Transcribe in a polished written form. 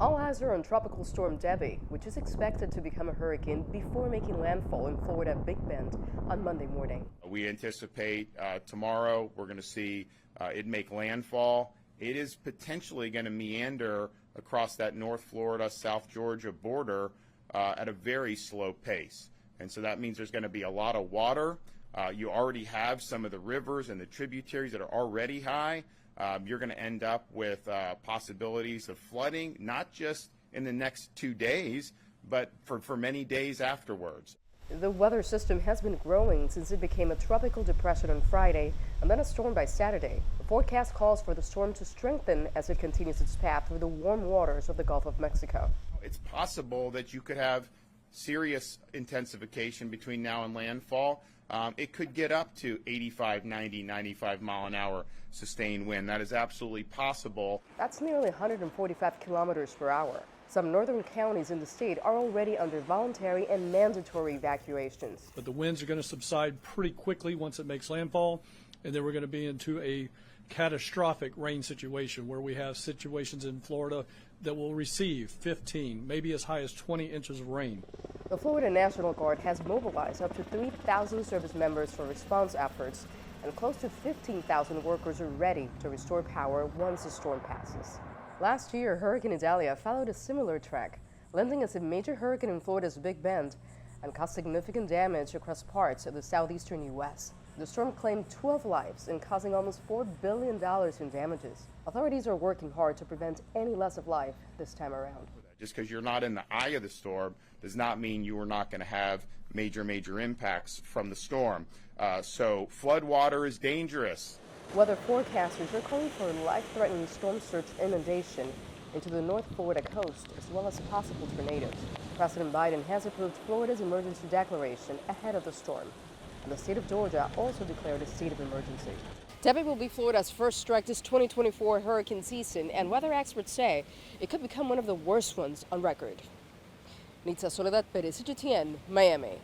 All eyes are on Tropical Storm Debby, which is expected to become a hurricane before making landfall in Florida Big Bend on Monday morning. We anticipate tomorrow we're going to see it make landfall. It is potentially going to meander across that North Florida, South Georgia border at a very slow pace. And so that means there's going to be a lot of water. You already have some of the rivers and the tributaries that are already high. You're going to end up with possibilities of flooding, not just in the next 2 days, but for many days afterwards. The weather system has been growing since it became a tropical depression on Friday and then a storm by Saturday. The forecast calls for the storm to strengthen as it continues its path through the warm waters of the Gulf of Mexico. It's possible that you could have serious intensification between now and landfall. It could get up to 85, 90, 95 mile an hour sustained wind. That is absolutely possible. That's nearly 145 kilometers per hour. Some northern counties in the state are already under voluntary and mandatory evacuations. But the winds are going to subside pretty quickly once it makes landfall, and then we're going to be into a catastrophic rain situation where we have situations in Florida that will receive 15, maybe as high as 20 inches of rain. The Florida National Guard has mobilized up to 3,000 service members for response efforts, and close to 15,000 workers are ready to restore power once the storm passes. Last year, Hurricane Idalia followed a similar track, landing as a major hurricane in Florida's Big Bend and caused significant damage across parts of the southeastern U.S. The storm claimed 12 lives and causing almost $4 billion in damages. Authorities are working hard to prevent any loss of life this time around. Just because you're not in the eye of the storm does not mean you are not going to have major impacts from the storm. So flood water is dangerous. Weather forecasters are calling for life-threatening storm surge inundation into the North Florida coast, as well as possible tornadoes. President Biden has approved Florida's emergency declaration ahead of the storm, and the state of Georgia also declared a state of emergency. Debby will be Florida's first strike this 2024 hurricane season, and weather experts say it could become one of the worst ones on record. Nitza, Soledad, Perez, CGTN, Miami.